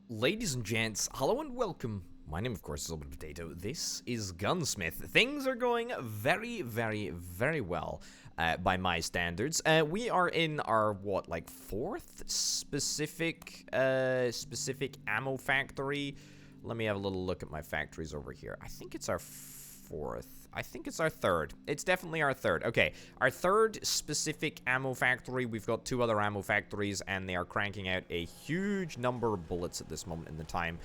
Ladies and gents, hello and welcome. My name, of course, is Open Potato. This is Gunsmith. Things are going very, very, very well by my standards. We are in our, fourth specific ammo factory. Let me have a little look at my factories over here. I think it's our fourth. I think it's our third. It's definitely our third. Okay, our third specific ammo factory. We've got two other ammo factories, and they are cranking out a huge number of bullets at this moment in the time,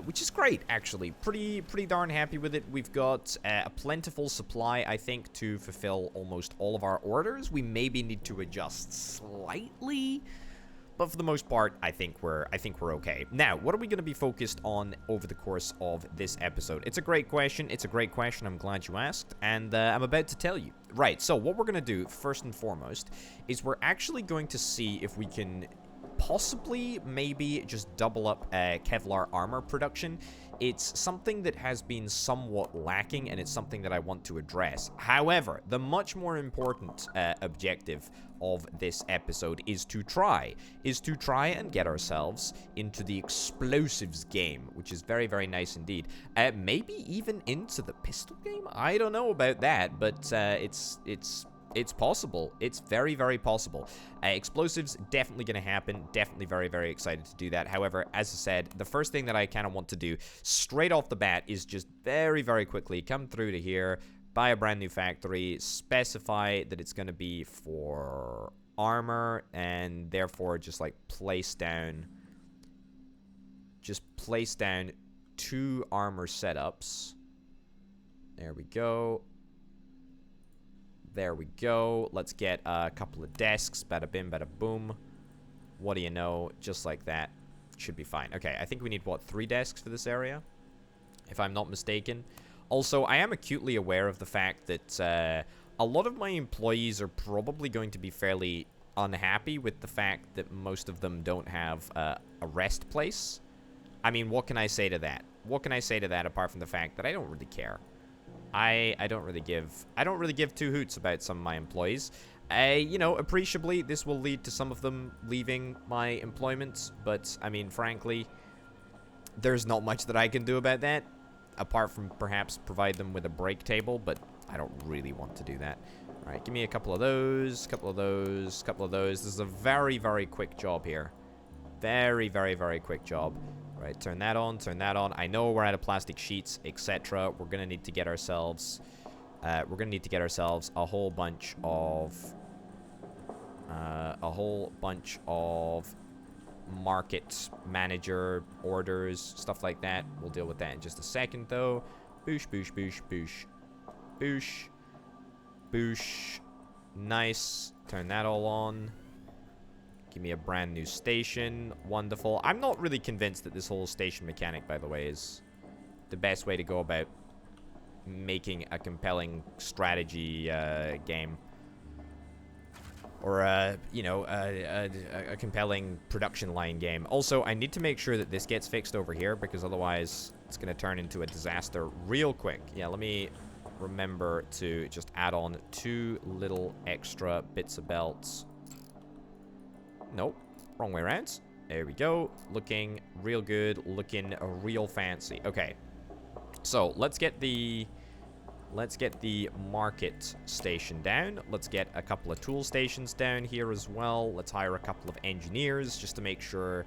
which is great, actually. Pretty darn happy with it. We've got a plentiful supply, I think, to fulfill almost all of our orders. We maybe need to adjust slightly, but for the most part, I think we're okay. Now, what are we going to be focused on over the course of this episode? It's a great question. I'm glad you asked, and I'm about to tell you. Right, so what we're going to do, first and foremost, is we're actually going to see if we can possibly maybe just double up Kevlar armor production. It's something that has been somewhat lacking, and it's something that I want to address. However, the much more important objective of this episode is to try and get ourselves into the explosives game, which is very, very nice indeed. Maybe even into the pistol game? I don't know about that, but it's possible. It's very, very possible. Explosives, definitely going to happen. Definitely very, very excited to do that. However, as I said, the first thing that I kind of want to do straight off the bat is just very, very quickly come through to here, buy a brand new factory, specify that it's going to be for armor, and therefore just like place down two armor setups. There we go. There we go. Let's get a couple of desks. Bada bim, bada boom. What do you know? Just like that. Should be fine. Okay, I think we need, what, 3 desks for this area? If I'm not mistaken. Also, I am acutely aware of the fact that a lot of my employees are probably going to be fairly unhappy with the fact that most of them don't have a rest place. I mean, what can I say to that? What can I say to that apart from the fact that I don't really care? I don't really give two hoots about some of my employees. You know, appreciably, this will lead to some of them leaving my employment, but, I mean, frankly, there's not much that I can do about that, apart from perhaps provide them with a break table, but I don't really want to do that. Alright, give me a couple of those, couple of those, couple of those. This is a very, very quick job here. Very, very, very quick job. Right, turn that on, turn that on. I know we're out of plastic sheets, etc. We're gonna need to get ourselves a whole bunch of market manager orders, stuff like that. We'll deal with that in just a second, though. Boosh, boosh, boosh, boosh, boosh, boosh. Nice. Turn that all on. Give me a brand new station. Wonderful. I'm not really convinced that this whole station mechanic, by the way, is the best way to go about making a compelling strategy game. Or, you know, a compelling production line game. Also, I need to make sure that this gets fixed over here, because otherwise it's going to turn into a disaster real quick. Yeah, let me remember to just add on 2 little extra bits of belts. Nope, wrong way around. There we go. Looking real good, looking real fancy. Okay, so let's get the market station down. Let's get a couple of tool stations down here as well. Let's hire a couple of engineers just to make sure.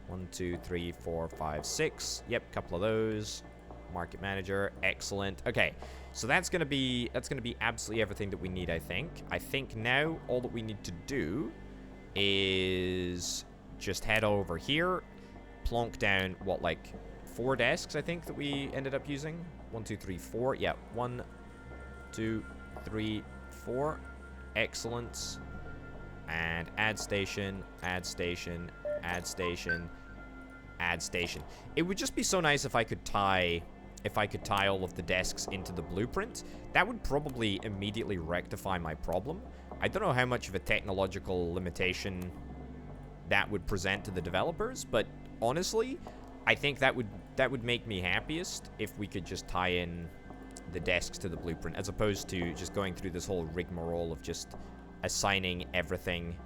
1, 2, 3, 4, 5, 6. Yep, couple of those. Market manager, excellent. Okay, so that's gonna be absolutely everything that we need. I think now all that we need to do is just head over here, plonk down, what, like 4 desks, I think, that we ended up using. 1, 2, 3, 4. Yeah, 1, 2, 3, 4. Excellent. And add station, add station, add station, add station. It would just be so nice if I could tie all of the desks into the blueprint. That would probably immediately rectify my problem. I don't know how much of a technological limitation that would present to the developers, but honestly, I think that would make me happiest if we could just tie in the desks to the blueprint, as opposed to just going through this whole rigmarole of just assigning everything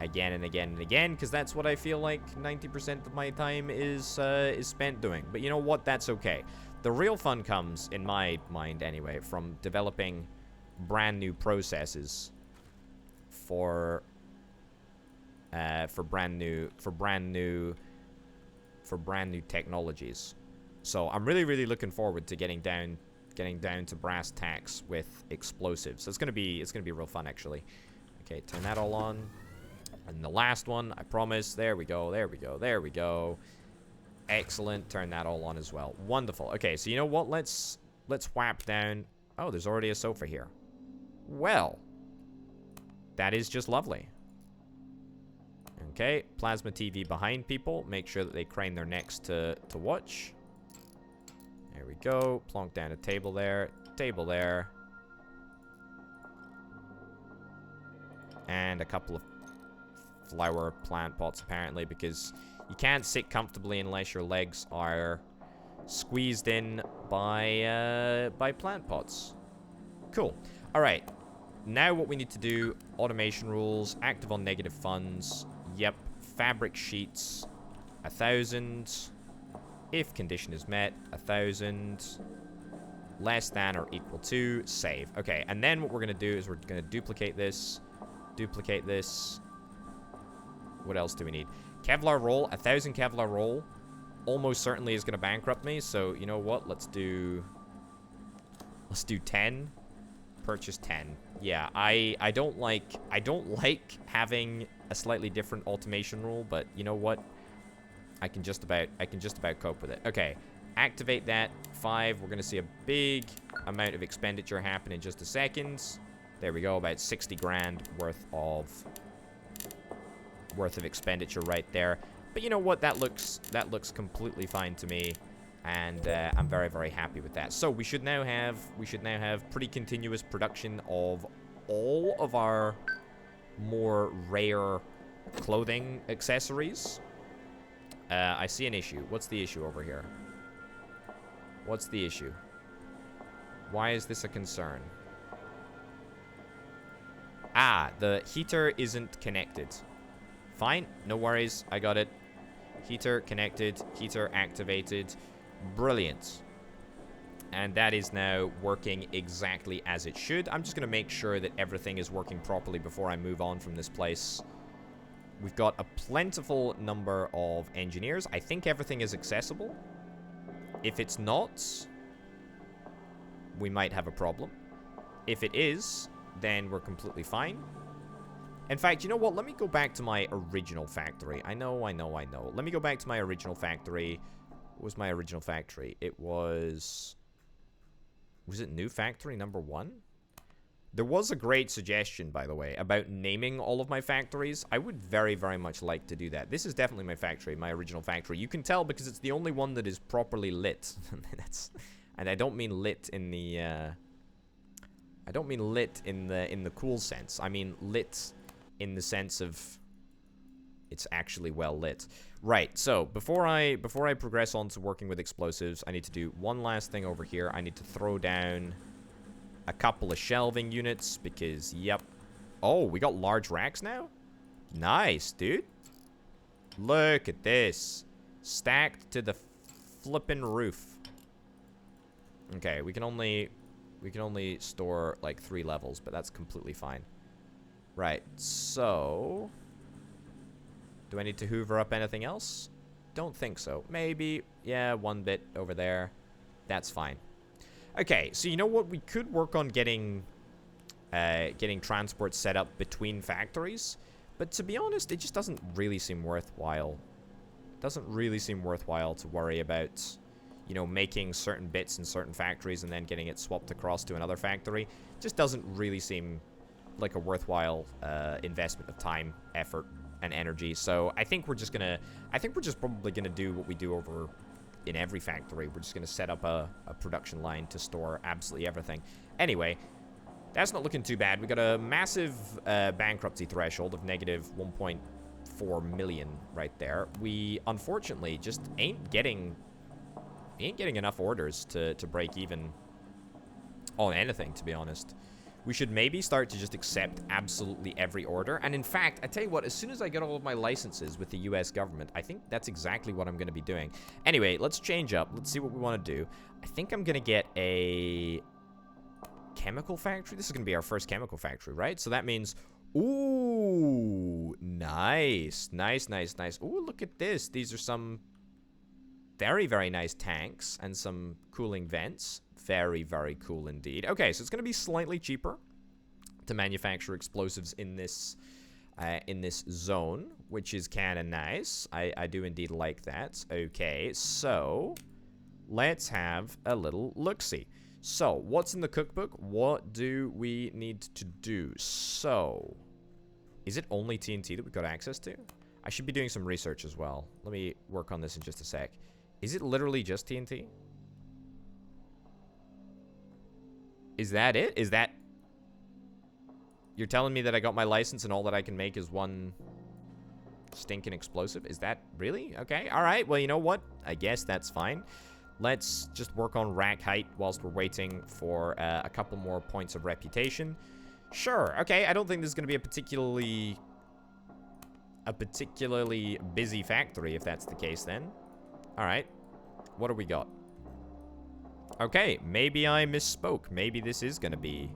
again and again and again, because that's what I feel like 90% of my time is spent doing. But you know what? That's okay. The real fun comes, in my mind anyway, from developing brand new processes for brand new technologies. So I'm really looking forward to getting down to brass tacks with explosives. So it's gonna be real fun, actually. Okay, turn that all on. And the last one, I promise. There we go, there we go, there we go. Excellent. Turn that all on as well. Wonderful. Okay, so you know what? Let's whap down. Oh, there's already a sofa here. Well, that is just lovely. Okay, plasma TV behind people. Make sure that they crane their necks to watch. There we go. Plonk down a table there. Table there. And a couple of flower plant pots, apparently, because you can't sit comfortably unless your legs are squeezed in by plant pots. Cool. All right. Now what we need to do, automation rules, active on negative funds. Yep. Fabric sheets, 1,000. If condition is met, 1,000. Less than or equal to, save. Okay, and then what we're going to do is we're going to duplicate this. Duplicate this. What else do we need? Kevlar roll, 1,000 Kevlar roll. Almost certainly is going to bankrupt me, so you know what? Let's do 10. Purchase 10. Yeah, I don't like having a slightly different automation rule, but you know what? I can just about cope with it. Okay, activate that. 5. We're gonna see a big amount of expenditure happen in just a second. There we go, about 60 grand worth of expenditure right there. But you know what? That looks completely fine to me. And I'm very happy with that. So we should now have pretty continuous production of all of our more rare clothing accessories. I see an issue. What's the issue over here? What's the issue? Why is this a concern? Ah, the heater isn't connected. Fine, no worries. I got it. Heater connected. Heater activated. Brilliant. And that is now working exactly as it should. I'm just going to make sure that everything is working properly before I move on from this place. We've got a plentiful number of engineers. I think everything is accessible. If it's not, we might have a problem. If it is, then we're completely fine. In fact, you know what? Let me go back to my original factory. I know. Let me go back to my original factory. What was my original factory? It was... Was it new factory number 1? There was a great suggestion, by the way, about naming all of my factories. I would very much like to do that. This is definitely my factory, my original factory. You can tell because it's the only one that is properly lit. And I don't mean lit in the... I don't mean lit in the cool sense. I mean lit in the sense of it's actually well lit. Right, so before I progress on to working with explosives, I need to do one last thing over here. I need to throw down a couple of shelving units because, yep. Oh, we got large racks now? Nice, dude. Look at this. Stacked to the flippin' roof. Okay, we can only store like 3 levels, but that's completely fine. Right, so... Do I need to hoover up anything else? Don't think so. Maybe, yeah, 1 bit over there. That's fine. Okay, so you know what? We could work on getting transport set up between factories. But to be honest, it just doesn't really seem worthwhile. It doesn't really seem worthwhile to worry about, you know, making certain bits in certain factories and then getting it swapped across to another factory. It just doesn't really seem like a worthwhile investment of time, effort, and energy. So I think we're just probably gonna do what we do over in every factory. We're just gonna set up a production line to store absolutely everything. Anyway, that's not looking too bad. We got a massive bankruptcy threshold of negative 1.4 million right there. We unfortunately just ain't getting enough orders to break even on anything, to be honest. we should maybe start to just accept absolutely every order. And in fact, I tell you what, as soon as I get all of my licenses with the US government, I think that's exactly what I'm going to be doing. Anyway, let's change up. Let's see what we want to do. I think I'm going to get a chemical factory. This is going to be our first chemical factory, right? So that means, ooh, nice. Nice, nice, nice. Ooh, look at this. These are some very, very nice tanks and some cooling vents. Very, very cool indeed. Okay, so it's going to be slightly cheaper to manufacture explosives in this zone, which is kind of nice. I do indeed like that. Okay, so let's have a little look-see. So, what's in the cookbook? What do we need to do? So, is it only TNT that we've got access to? I should be doing some research as well. Let me work on this in just a sec. Is it literally just TNT? Is that it? Is that... You're telling me that I got my license and all that I can make is one stinking explosive? Is that really? Okay, alright. Well, you know what? I guess that's fine. Let's just work on rack height whilst we're waiting for a couple more points of reputation. Sure, okay. I don't think this is going to be a particularly busy factory, if that's the case then. Alright. What do we got? Okay, maybe I misspoke. Maybe this is going to be...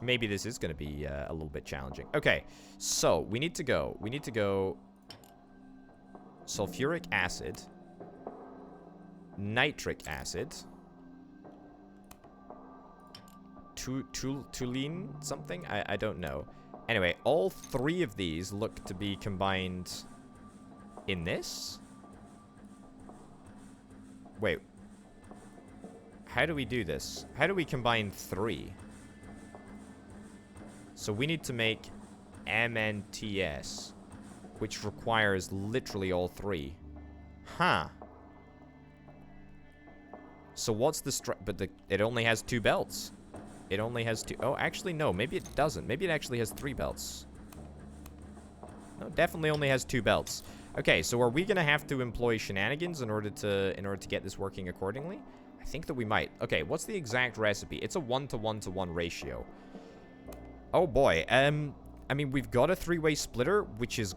Maybe this is going to be a little bit challenging. Okay, so we need to go. We need to go... Sulfuric acid. Nitric acid. Toluene something? I don't know. Anyway, all three of these look to be combined in this. Wait. How do we do this? How do we combine three? So we need to make MNTS, which requires literally all three. Huh. So what's the but it only has 2 belts. It only has 2. Oh, actually no, maybe it doesn't. Maybe it actually has 3 belts. No, definitely only has 2 belts. Okay, so are we gonna have to employ shenanigans in order to get this working accordingly? I think that we might. Okay, what's the exact recipe? It's a 1-to-1-to-1 ratio. Oh boy. I mean, we've got a 3-way splitter, which is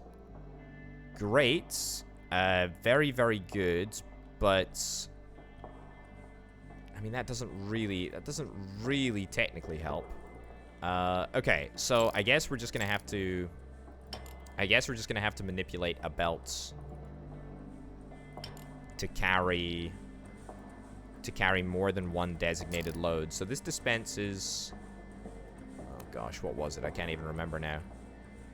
great. Very, very good, but I mean, that doesn't really technically help. Okay, so I guess we're just gonna have to manipulate a belt to carry more than one designated load. So this dispenses, oh gosh, what was it? I can't even remember now.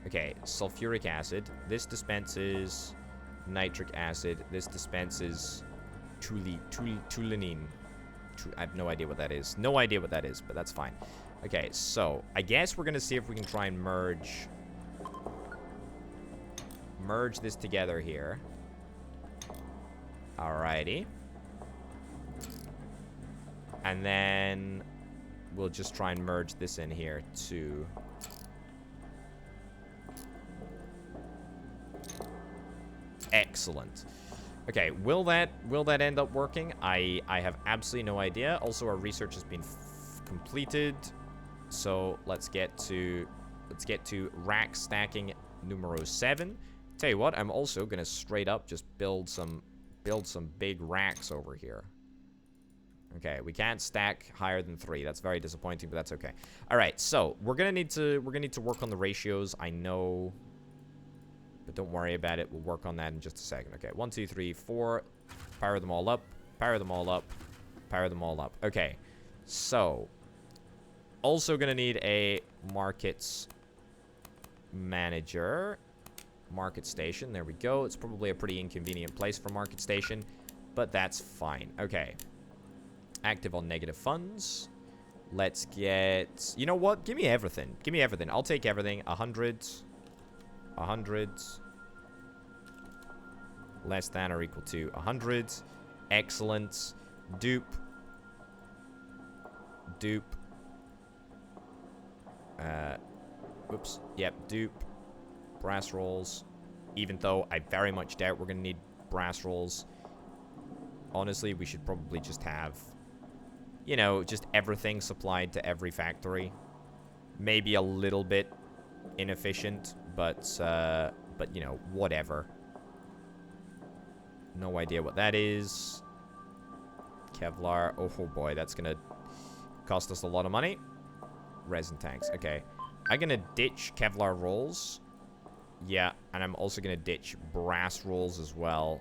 Okay, sulfuric acid. This dispenses nitric acid. This dispenses toluene. I have no idea what that is. No idea what that is, but that's fine. Okay, so I guess we're gonna see if we can try and merge this together here. Alrighty. And then we'll just try and merge this in here too. Excellent. Okay, will that end up working? I have absolutely no idea. Also, our research has been completed. So let's get to rack stacking numero 7. Tell you what, I'm also gonna straight up just build some big racks over here. Okay, we can't stack higher than 3. That's very disappointing, but that's okay. All right, so we're gonna need to work on the ratios. I know, but don't worry about it. We'll work on that in just a second. Okay, 1, 2, 3, 4. Power them all up. Power them all up. Power them all up. Okay, so also gonna need a markets manager. Market station. There we go. It's probably a pretty inconvenient place for market station, but that's fine. Okay. Active on negative funds. Let's get... You know what? Give me everything. Give me everything. I'll take everything. 100. 100. Less than or equal to 100. Excellent. Dupe. Dupe. Oops. Yep, dupe. Brass rolls. Even though I very much doubt we're going to need brass rolls. Honestly, we should probably just have... you know, just everything supplied to every factory. Maybe a little bit inefficient, but you know, whatever. No idea what that is. Kevlar. Oh boy, that's gonna cost us a lot of money. Resin tanks. Okay. I'm gonna ditch Kevlar rolls. Yeah, and I'm also gonna ditch brass rolls as well.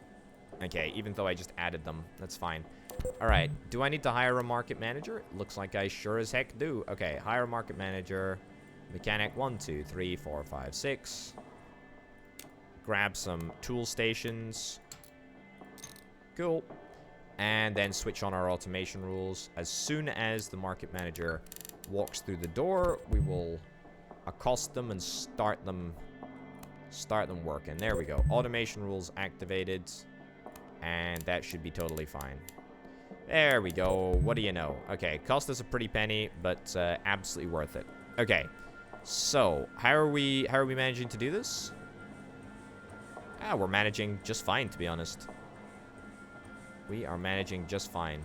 Okay, even though I just added them. That's fine. Alright, do I need to hire a market manager? Looks like I sure as heck do. Okay, hire a market manager. Mechanic 1, 2, 3, 4, 5, 6. Grab some tool stations. Cool. And then switch on our automation rules. As soon as the market manager walks through the door, we will accost them and start them working. There we go. Automation rules activated. And that should be totally fine. There we go. What do you know? Okay, cost us a pretty penny, but absolutely worth it. Okay. So, how are we managing to do this? Ah, we're managing just fine, to be honest. We are managing just fine.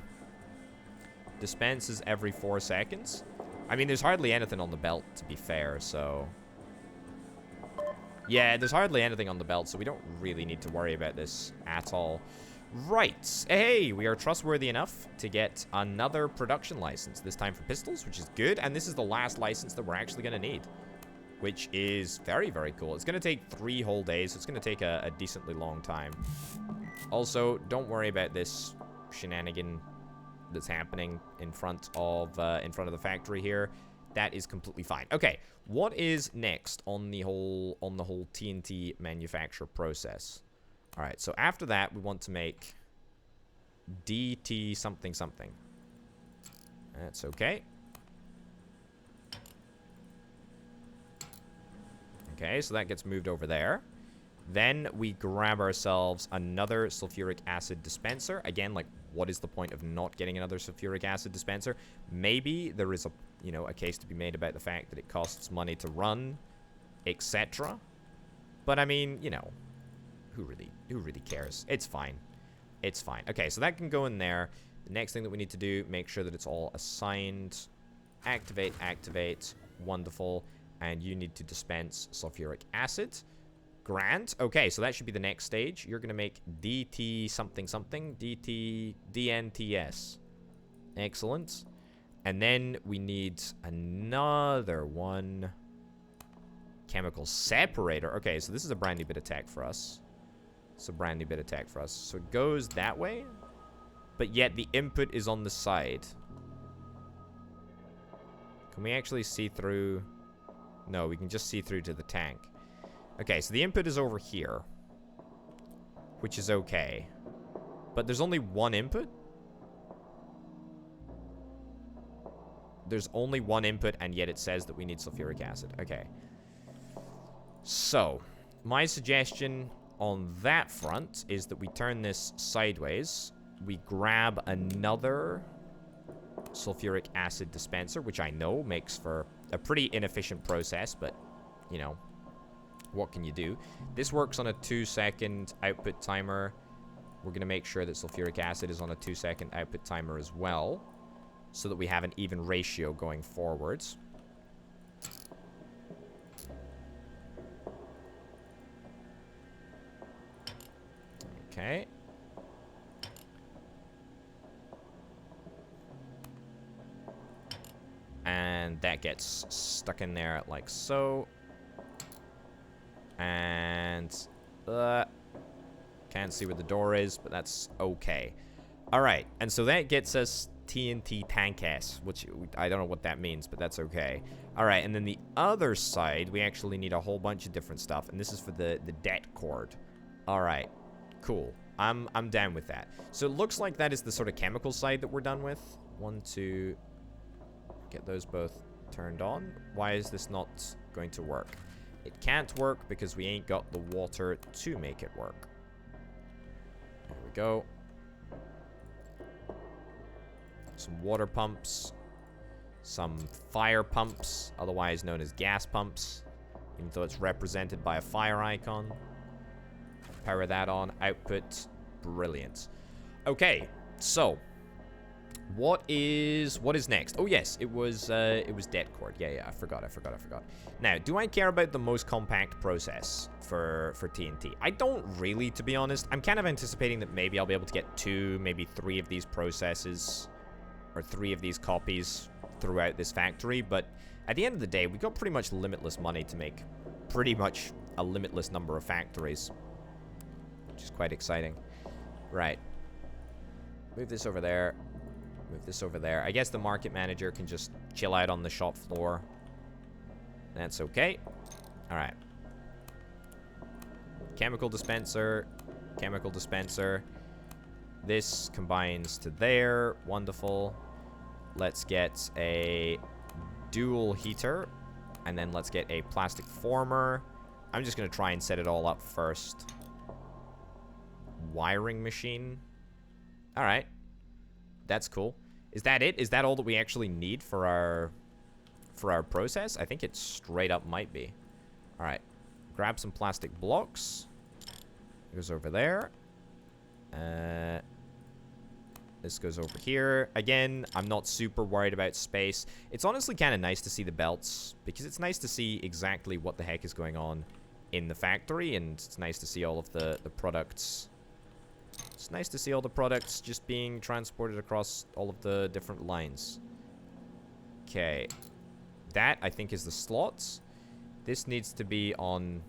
Dispenses every 4 seconds. I mean, there's hardly anything on the belt, to be fair, so... Yeah, there's hardly anything on the belt, so we don't really need to worry about this at all. Right. Hey, we are trustworthy enough to get another production license, this time for pistols, which is good, and this is the last license that we're actually going to need, which is very, very cool. It's going to take 3 whole days, so it's going to take a decently long time. Also, don't worry about this shenanigan that's happening in front of the factory here. That is completely fine. Okay, what is next on the whole TNT manufacture process? All right, so after that, we want to make DT something something. That's okay. Okay, so that gets moved over there. Then we grab ourselves another sulfuric acid dispenser. Again, like, what is the point of not getting another sulfuric acid dispenser? Maybe there is a case to be made about the fact that it costs money to run, etc. But I mean, you know, who really cares? It's fine. It's fine. Okay, so that can go in there. The next thing that we need to do, make sure that it's all assigned. Activate, activate. Wonderful. And you need to dispense sulfuric acid. Grand. Okay, so that should be the next stage. You're going to make DT something something. DT DNTS. Excellent. And then we need another one. Chemical separator. Okay, so this is a brand new bit of tech for us. It's a brand new bit of tech for us. So it goes that way. But yet the input is on the side. Can we actually see through? No, we can just see through to the tank. Okay, so the input is over here, which is okay. But there's only one input? There's only one input, and yet it says that we need sulfuric acid. Okay. So, my suggestion on that front is that we turn this sideways. We grab another sulfuric acid dispenser, which I know makes for a pretty inefficient process, but, you know, what can you do? This works on a 2-second output timer. We're going to make sure that sulfuric acid is on a 2-second output timer as well, so that we have an even ratio going forwards. Okay. And that gets stuck in there like so. And can't see where the door is, but that's okay. Alright, and so that gets us TNT tank S, which I don't know what that means, but that's okay. Alright, and then the other side, we actually need a whole bunch of different stuff, and this is for the det cord. Alright, cool. I'm down with that. So it looks like that is the sort of chemical side that we're done with. 1, 2, get those both turned on. Why is this not going to work? It can't work because we ain't got the water to make it work. There we go. Some water pumps. Some fire pumps, otherwise known as gas pumps, even though it's represented by a fire icon. Power that on. Output. Brilliant. Okay, so What is next? Oh yes, it was det cord. Yeah, I forgot. Now, do I care about the most compact process for TNT? I don't really, to be honest. I'm kind of anticipating that maybe I'll be able to get 2, maybe 3 of these processes, or 3 of these copies throughout this factory, but at the end of the day, we got pretty much limitless money to make pretty much a limitless number of factories, which is quite exciting. Right. Move this over there. Move this over there. I guess the market manager can just chill out on the shop floor. That's okay. Alright. Chemical dispenser. Chemical dispenser. This combines to there. Wonderful. Let's get a dual heater. And then let's get a plastic former. I'm just going to try and set it all up first. Wiring machine. Alright. That's cool. Is that it? Is that all that we actually need for our process? I think it straight up might be. Alright. Grab some plastic blocks. Goes over there. This goes over here. Again, I'm not super worried about space. It's honestly kind of nice to see the belts, because it's nice to see exactly what the heck is going on in the factory, and it's nice to see all of the products. It's nice to see all the products just being transported across all of the different lines. Okay. That, I think, is the slots. This needs to be on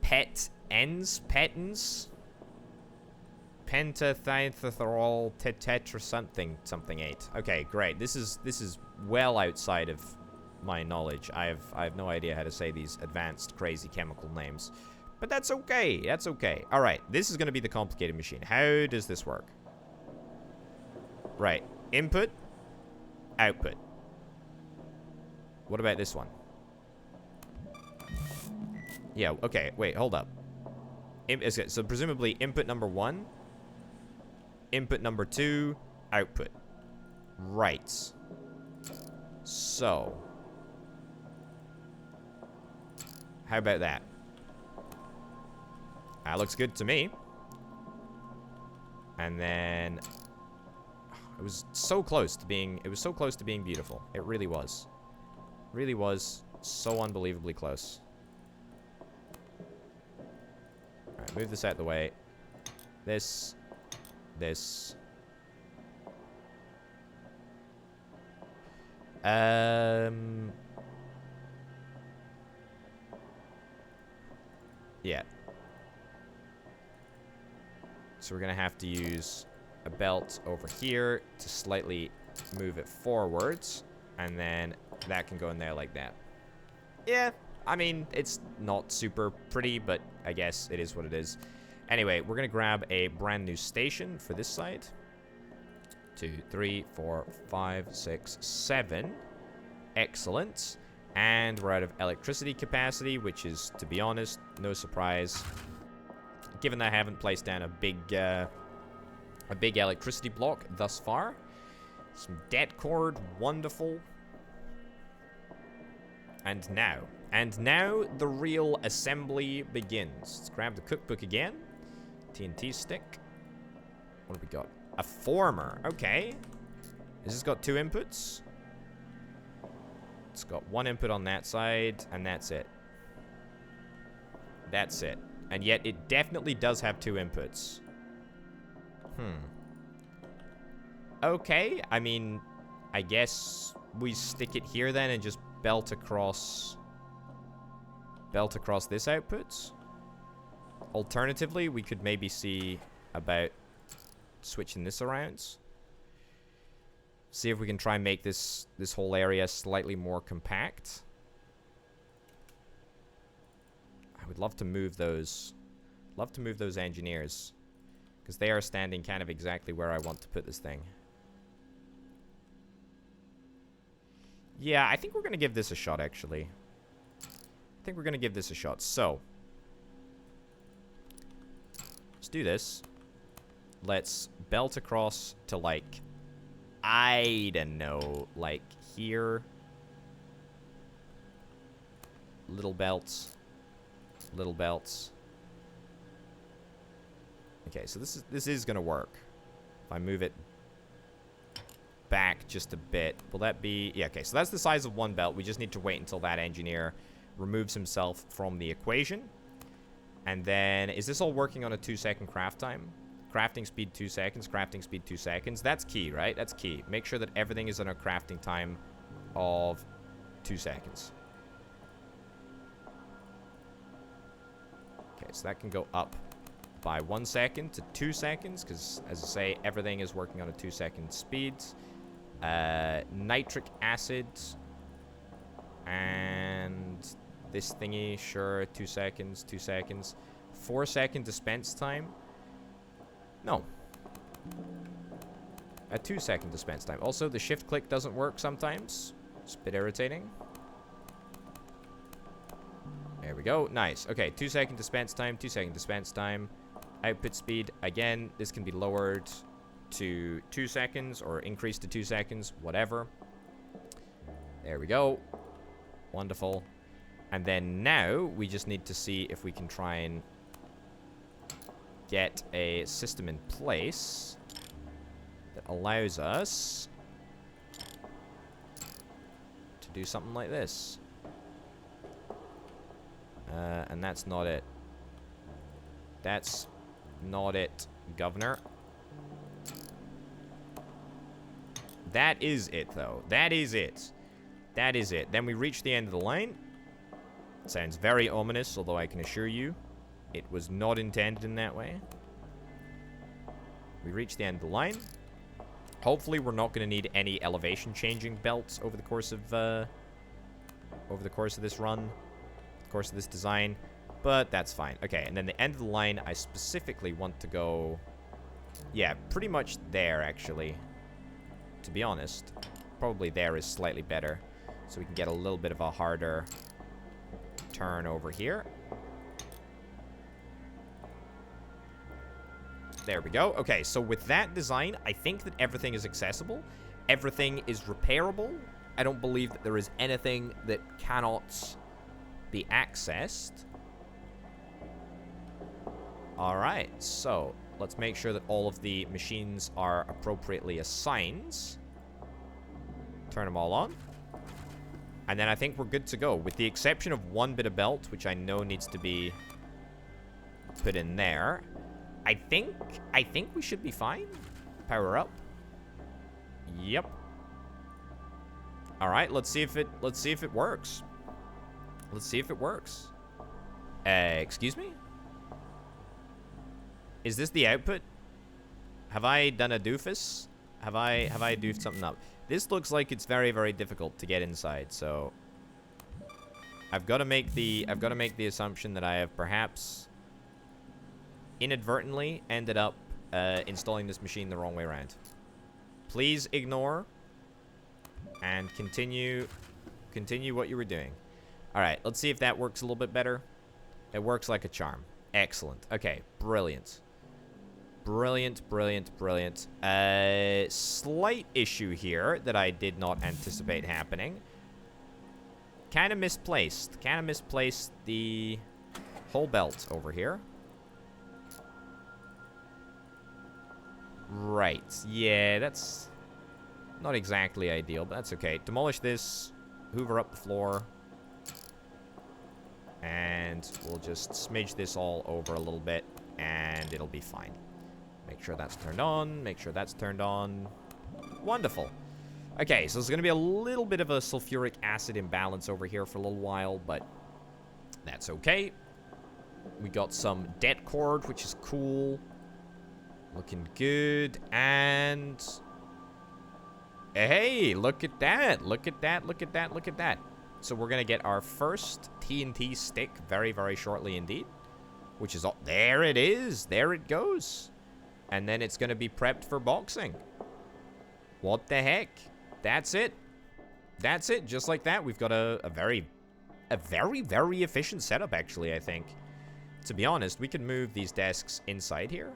petens. Pentathiotherol tetra something 8. Okay, great. This is well outside of my knowledge. I have no idea how to say these advanced crazy chemical names. But that's okay. That's okay. All right. This is going to be the complicated machine. How does this work? Right. Input. Output. What about this one? Yeah. Okay. Wait. Hold up. So presumably input number 1. Input number 2. Output. Right. So. How about that? That looks good to me. And then it was so close to being beautiful. It really was. Really was so unbelievably close. Alright, move this out of the way. This. Yeah. So we're going to have to use a belt over here to slightly move it forwards. And then that can go in there like that. Yeah, I mean, it's not super pretty, but I guess it is what it is. Anyway, we're going to grab a brand new station for this side. 2, 3, 4, 5, 6, 7. Excellent. And we're out of electricity capacity, which is, to be honest, no surprise. Given that I haven't placed down a big electricity block thus far. Some det cord, wonderful. And now the real assembly begins. Let's grab the cookbook again. TNT stick. What have we got? A former. Okay. Has this got 2 inputs? It's got 1 input on that side, and that's it. That's it. And yet it definitely does have 2 inputs. Okay, I mean, I guess we stick it here then and just belt across this output. Alternatively, we could maybe see about switching this around. See if we can try and make this whole area slightly more compact. I would love to move those. Love to move those engineers. Because they are standing kind of exactly where I want to put this thing. Yeah, I think we're going to give this a shot, actually. I think we're going to give this a shot. So. Let's do this. Let's belt across to, like, I don't know, like here. Little belts. Little belts. Okay, so this is gonna work. If I move it back just a bit. Will that be... Yeah, okay. So that's the size of one belt. We just need to wait until that engineer removes himself from the equation. And then... Is this all working on a 2-second craft time? Crafting speed 2 seconds. Crafting speed 2 seconds. That's key, right? That's key. Make sure that everything is on a crafting time of 2 seconds. Okay, so that can go up by 1 second to 2 seconds, because, as I say, everything is working on a 2-second speed. Nitric acid. And this thingy, sure, 2 seconds, 2 seconds. 4-second dispense time. No. A 2-second dispense time. Also, the shift click doesn't work sometimes. It's a bit irritating. There we go. Nice. Okay, 2-second dispense time, 2-second dispense time. Output speed. Again, this can be lowered to 2 seconds or increased to 2 seconds. Whatever. There we go. Wonderful. And then now, we just need to see if we can try and get a system in place that allows us to do something like this. And that's not it. That's not it, Governor. That is it, though. That is it. That is it. Then we reach the end of the line. Sounds very ominous, although I can assure you it was not intended in that way. We reach the end of the line. Hopefully we're not going to need any elevation changing belts over the course of this run, the course of this design, but that's fine. Okay, and then the end of the line, I specifically want to go, yeah, pretty much there, actually. To be honest, probably there is slightly better, so we can get a little bit of a harder turn over here. There we go. Okay, so with that design, I think that everything is accessible. Everything is repairable. I don't believe that there is anything that cannot be accessed. Alright, so let's make sure that all of the machines are appropriately assigned. Turn them all on. And then I think we're good to go, with the exception of one bit of belt, which I know needs to be put in there. I think we should be fine. Power up. Yep. All right, let's see if it works. Let's see if it works. Excuse me? Is this the output? Have I done a doofus? Have I doofed something up? This looks like it's very, very difficult to get inside, so I've got to make the assumption that I have perhaps inadvertently ended up installing this machine the wrong way around. Please ignore and continue what you were doing. All right, let's see if that works a little bit better. It works like a charm. Excellent. Okay, brilliant. Brilliant, brilliant, brilliant. Slight issue here that I did not anticipate happening. Kind of misplaced. Kind of misplaced the whole belt over here. Right. Yeah, that's not exactly ideal, but that's okay. Demolish this. Hoover up the floor. And we'll just smidge this all over a little bit, and it'll be fine. Make sure that's turned on. Make sure that's turned on. Wonderful. Okay, so there's going to be a little bit of a sulfuric acid imbalance over here for a little while, but that's okay. We got some det cord, which is cool. Looking good. And hey, look at that. Look at that. Look at that. Look at that. So we're going to get our first TNT stick very, very shortly indeed. Which is all. There it is. There it goes. And then it's going to be prepped for boxing. What the heck? That's it. That's it. Just like that. We've got a very, very efficient setup, actually, I think. To be honest, we could move these desks inside here.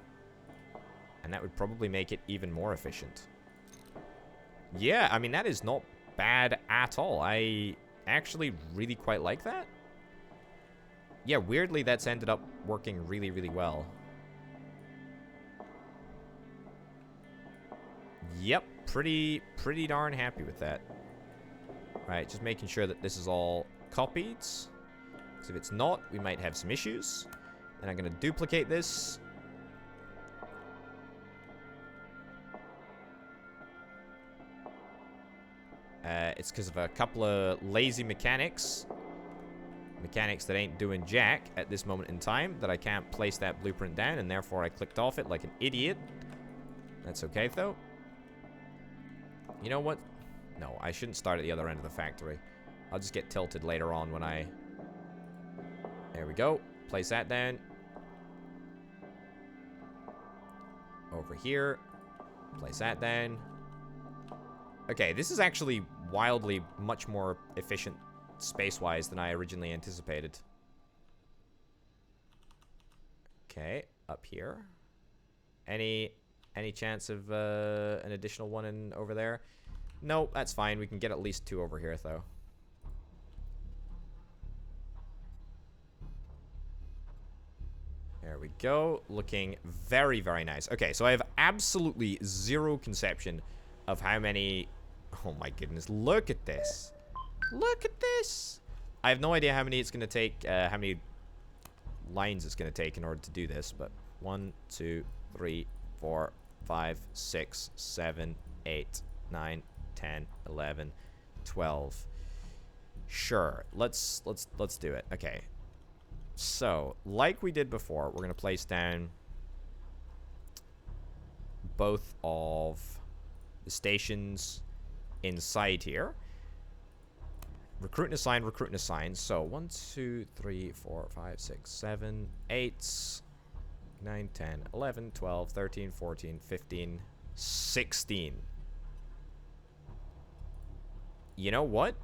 And that would probably make it even more efficient. Yeah, I mean, that is not bad at all. I actually really quite like that. Yeah, weirdly, that's ended up working really, really well. Yep, pretty darn happy with that. Right, just making sure that this is all copied. Because if it's not, we might have some issues. And I'm going to duplicate this. It's because of a couple of lazy mechanics. Mechanics that ain't doing jack at this moment in time, that I can't place that blueprint down, and therefore I clicked off it like an idiot. That's okay, though. You know what? No, I shouldn't start at the other end of the factory. I'll just get tilted later on when I... There we go. Place that down. Over here. Place that down. Okay, this is actually wildly much more efficient space-wise than I originally anticipated. Okay, up here. Any chance of an additional one in over there? Nope, that's fine. We can get at least 2 over here, though. There we go. Looking very, very nice. Okay, so I have absolutely zero conception of how many... Oh my goodness, look at this. Look at this. I have no idea how many it's going to take, how many lines it's going to take in order to do this, but 1, 2, 3, 4, 5, 6, 7, 8, 9, 10, 11, 12. Sure, let's do it. Okay. So, like we did before, we're going to place down both of the stations inside here. Recruit and assign, recruit and assign. So 1, 2, 3, 4, 5, 6, 7, 8, 9, 10, 11, 12, 13, 14, 15, 16. You know what?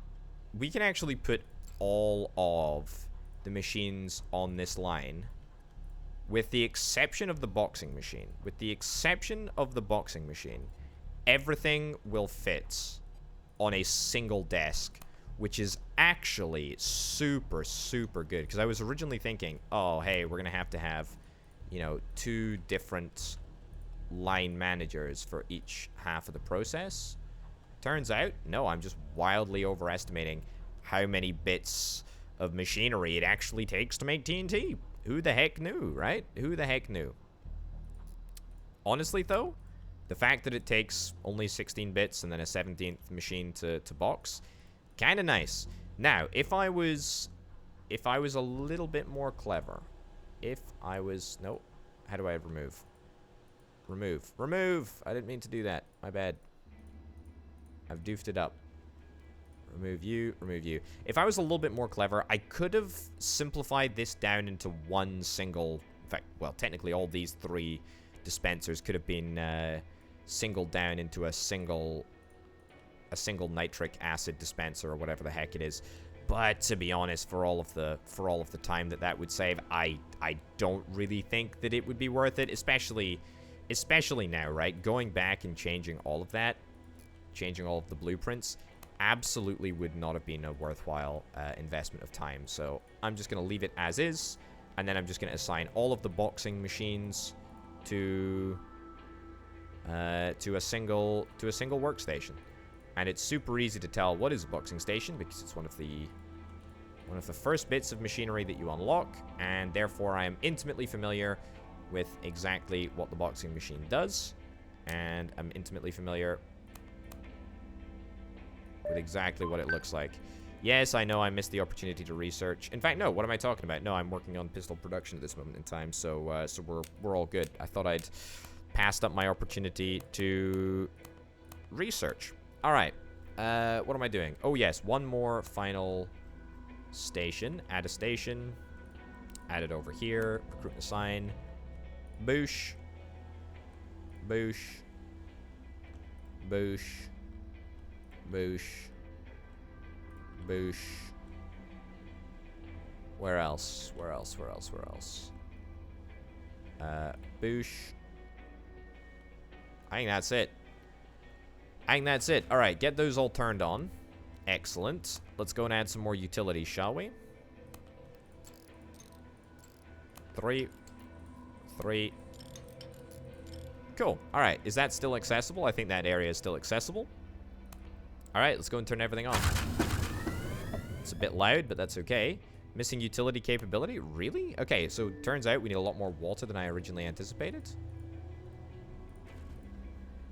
We can actually put all of the machines on this line, with the exception of the boxing machine. With the exception of the boxing machine, everything will fit on a single desk, which is actually super, super good. Because I was originally thinking, oh, hey, we're going to have, you know, 2 different line managers for each half of the process. Turns out, no, I'm just wildly overestimating how many bits of machinery it actually takes to make TNT. Who the heck knew, right? Who the heck knew? Honestly, though, the fact that it takes only 16 bits and then a 17th machine to box, kind of nice. Now, if I was a little bit more clever, nope. How do I remove? Remove! I didn't mean to do that. My bad. I've doofed it up. Remove you. If I was a little bit more clever, I could have simplified this down into one single... In fact, well, technically all these 3 dispensers could have been singled down into a single nitric acid dispenser or whatever the heck it is. But to be honest, for all of the time that would save, I don't really think that it would be worth it, especially now, right? Going back and changing all of that, changing all of the blueprints, absolutely would not have been a worthwhile investment of time. So I'm just going to leave it as is, and then I'm just going to assign all of the boxing machines to a single workstation. And it's super easy to tell what is a boxing station, because it's one of the first bits of machinery that you unlock, and therefore I am intimately familiar with exactly what the boxing machine does, and I'm intimately familiar with exactly what it looks like. Yes, I know I missed the opportunity to research. In fact, no, what am I talking about? No, I'm working on pistol production at this moment in time, so we're all good. I thought I'd passed up my opportunity to research. All right, what am I doing? Oh yes, one more final station. Add a station. Add it over here. Recruit and assign. Boosh. Boosh. Boosh. Boosh. Boosh. Where else? Boosh. I think that's it. Alright, get those all turned on. Excellent. Let's go and add some more utilities, shall we? 3. Cool. All right. Is that still accessible? I think that area is still accessible. All right. Let's go and turn everything on. It's a bit loud, but that's okay. Missing utility capability? Really? Okay, so turns out we need a lot more water than I originally anticipated.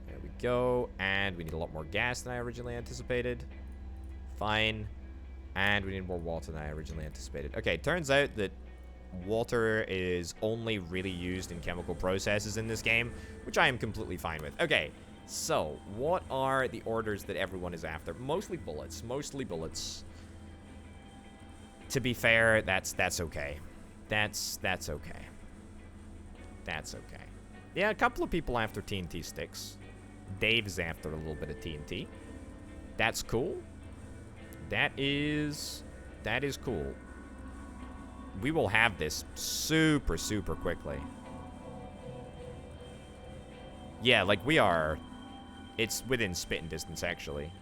There we go. And we need a lot more gas than I originally anticipated. Fine. And we need more water than I originally anticipated. Okay, turns out that water is only really used in chemical processes in this game, which I am completely fine with. Okay, so what are the orders that everyone is after? Mostly bullets. Mostly bullets. To be fair, that's okay. That's okay. That's okay. Yeah, a couple of people after TNT sticks. Dave is after a little bit of TNT. That's cool. That is cool. We will have this super, super quickly. Yeah, like we are. It's within spitting distance, actually.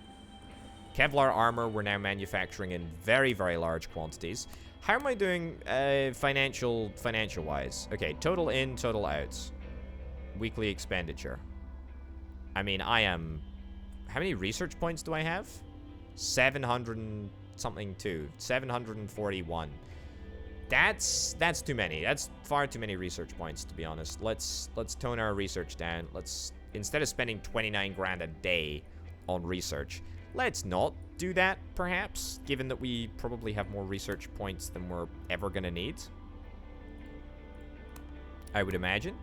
Kevlar armor we're now manufacturing in very, very large quantities. How am I doing financial-wise? Okay, total in, total out. Weekly expenditure. I mean, I am... How many research points do I have? 700 and something too. 741. That's too many. That's far too many research points, to be honest. Let's tone our research down. Let's, instead of spending 29 grand a day on research, let's not do that, perhaps, given that we probably have more research points than we're ever going to need. I would imagine.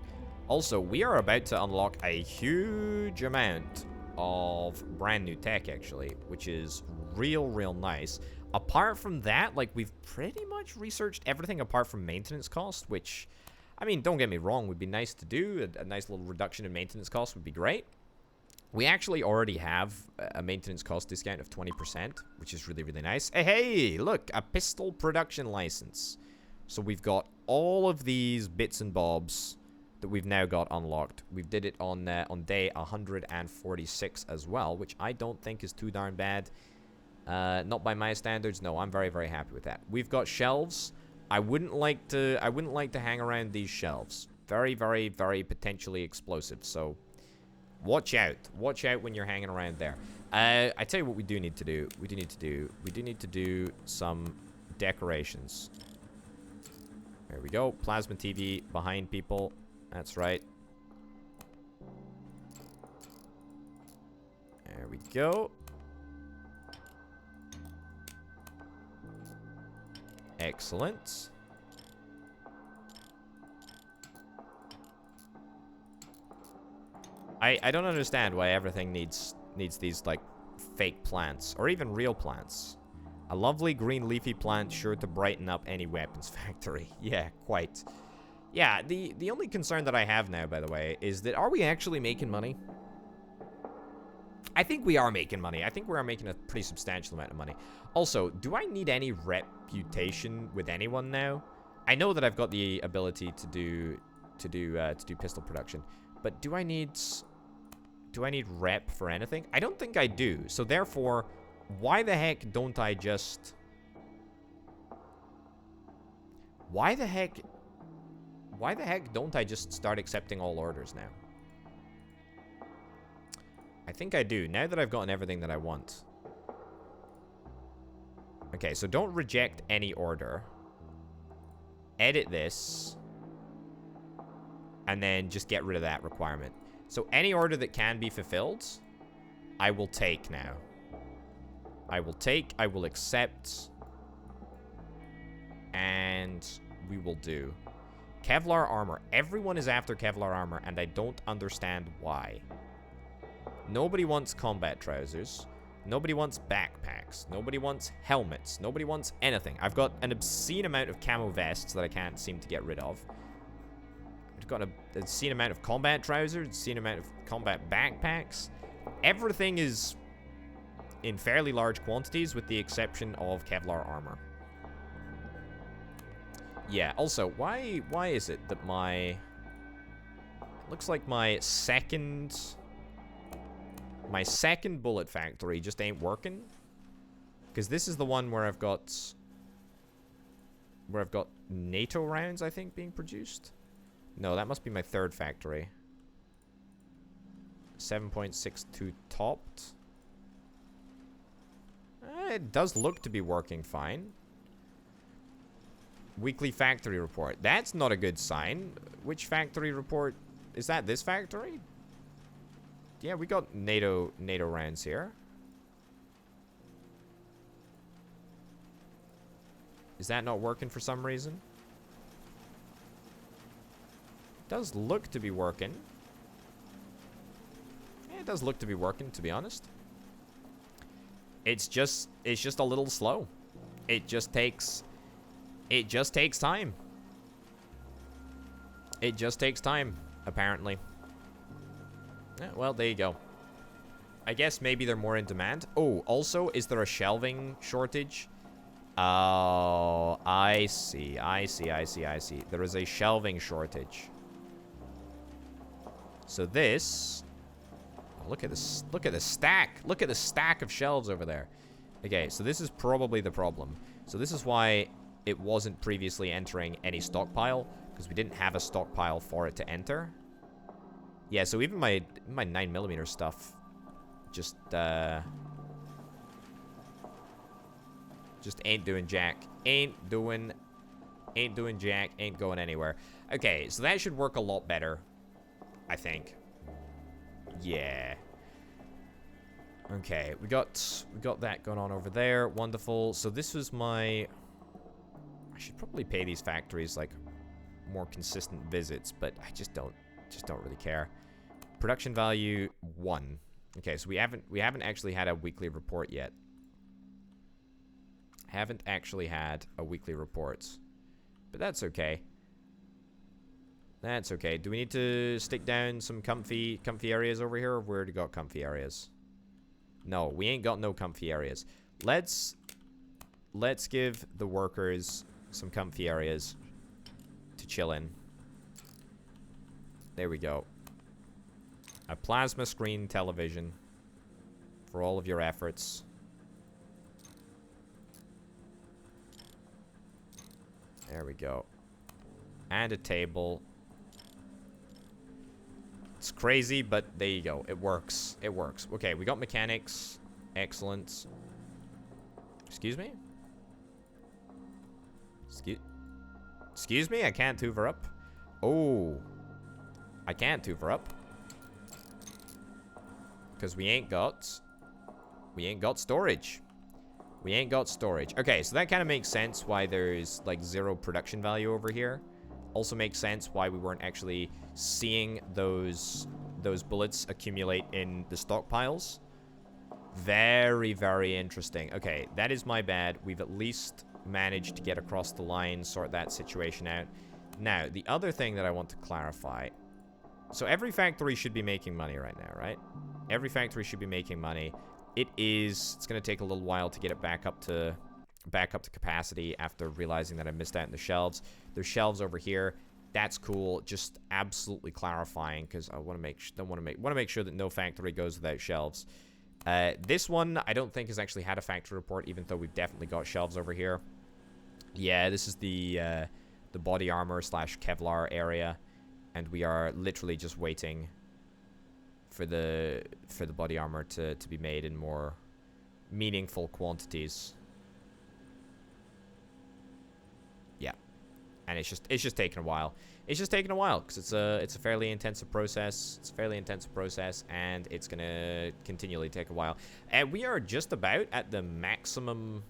Also, we are about to unlock a huge amount of brand new tech, actually, which is real nice. Apart from that, like, we've pretty much researched everything apart from maintenance cost, which, I mean, don't get me wrong, would be nice to do. A nice little reduction in maintenance cost would be great. We actually already have a maintenance cost discount of 20%, which is really, really nice. Hey, look, a pistol production license. So we've got all of these bits and bobs that we've now got unlocked. We did it on day 146 as well, which I don't think is too darn bad. Not by my standards. No, I'm very, very happy with that. We've got shelves. I wouldn't like to hang around these shelves. Very, very, very potentially explosive. So watch out. Watch out when you're hanging around there. I tell you what we do need to do. We do need to do some decorations. There we go. Plasma TV behind people. That's right. There we go. Excellent. I don't understand why everything needs these, like, fake plants. Or even real plants. A lovely green leafy plant sure to brighten up any weapons factory. Yeah, quite. Yeah, the only concern that I have now, by the way, is that are we actually making money? I think we are making money. I think we are making a pretty substantial amount of money. Also, do I need any reputation with anyone now? I know that I've got the ability to do pistol production, but do I need rep for anything? I don't think I do. So therefore, why the heck don't I just... Why the heck don't I just start accepting all orders now? I think I do, now that I've gotten everything that I want. Okay, so don't reject any order. Edit this. And then just get rid of that requirement. So any order that can be fulfilled, I will take now. I will take, I will accept. And we will do. Kevlar armor. Everyone is after Kevlar armor, and I don't understand why. Nobody wants combat trousers. Nobody wants backpacks. Nobody wants helmets. Nobody wants anything. I've got an obscene amount of camo vests that I can't seem to get rid of. I've got an obscene amount of combat trousers, obscene amount of combat backpacks. Everything is in fairly large quantities with the exception of Kevlar armor. Yeah, also, why is it that my... Looks like my second bullet factory just ain't working? Because this is the one where I've got NATO rounds, I think, being produced. No, that must be my third factory. 7.62 topped. It does look to be working fine. Weekly factory report. That's not a good sign. Which factory report? Is that this factory? Yeah, we got NATO rounds here. Is that not working for some reason? It does look to be working. Yeah, it does look to be working, to be honest. It's just a little slow. It just takes time. It just takes time, apparently. Yeah, well, there you go. I guess maybe they're more in demand. Oh, also, is there a shelving shortage? Oh, I see. There is a shelving shortage. So this... Oh, look at this. Look at the stack. Look at the stack of shelves over there. Okay, so this is probably the problem. So this is why it wasn't previously entering any stockpile, because we didn't have a stockpile for it to enter. Yeah, so even my 9mm stuff just ain't doing jack. Ain't doing jack. Ain't going anywhere. Okay, so that should work a lot better, I think. Yeah. Okay, we got that going on over there. Wonderful. So this was my... I should probably pay these factories like more consistent visits, but I just don't really care. Production value 1. Okay, so we haven't actually had a weekly report yet. Haven't actually had a weekly report, but that's okay. That's okay. Do we need to stick down some comfy areas over here, or where do we got comfy areas? No, we ain't got no comfy areas. Let's give the workers some comfy areas to chill in. There we go. A plasma screen television for all of your efforts. There we go. And a table. It's crazy, but there you go. It works. It works. Okay, we got mechanics. Excellent. Excuse me? Excuse me? I can't hoover up. Oh. I can't hoover up. Because we ain't got storage. We ain't got storage. Okay, so that kind of makes sense why there's like 0 production value over here. Also makes sense why we weren't actually seeing those bullets accumulate in the stockpiles. Very, very interesting. Okay, that is my bad. We've at least managed to get across the line, sort that situation out. Now, the other thing that I want to clarify. So every factory should be making money right now, right? Every factory should be making money. It's going to take a little while to get it back up to capacity after realizing that I missed out on the shelves. There's shelves over here. That's cool. Just absolutely clarifying, because I want to make sure that no factory goes without shelves. This one I don't think has actually had a factory report, even though we've definitely got shelves over here. Yeah, this is the body armor / Kevlar area, and we are literally just waiting for the body armor to be made in more meaningful quantities. Yeah, and it's just taking a while. It's just taking a while because it's a fairly intensive process. It's a fairly intensive process, and it's gonna continually take a while. And we are just about at the maximum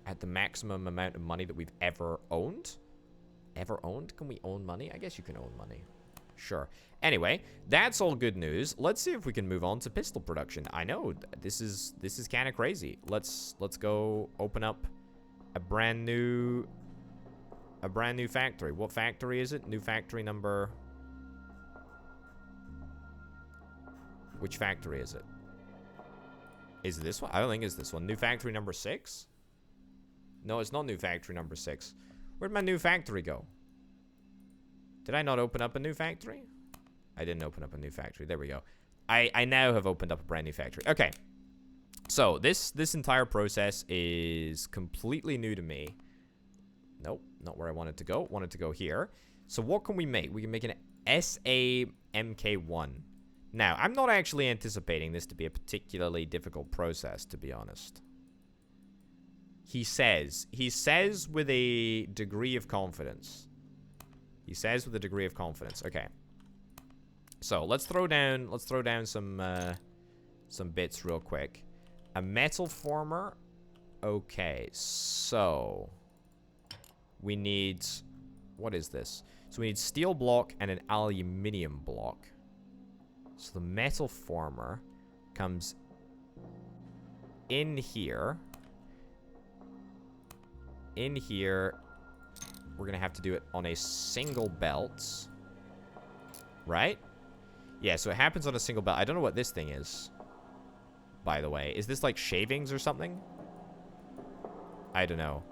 amount of money that we've ever owned. Ever owned? Can we own money? I guess you can own money. Sure. Anyway, that's all good news. Let's see if we can move on to pistol production. I know this is kind of crazy. Let's go open up a brand new factory. What factory is it? New factory number. Which factory is it? Is this one? I don't think it's this one. New factory number 6? No, it's not new factory number 6. Where'd my new factory go? Did I not open up a new factory? I didn't open up a new factory. There we go. I now have opened up a brand new factory. Okay. So, this entire process is completely new to me. Nope, not where I wanted to go. Wanted to go here. So, what can we make? We can make an SAMK1. Now, I'm not actually anticipating this to be a particularly difficult process, to be honest. He says with a degree of confidence. He says with a degree of confidence. Okay. So, let's throw down some bits real quick. A metal former. Okay, so we need, what is this? So we need steel block and an aluminium block. So the metal former comes in here. In here, we're gonna have to do it on a single belt. Right? Yeah, so it happens on a single belt. I don't know what this thing is, by the way. Is this like shavings or something? I don't know.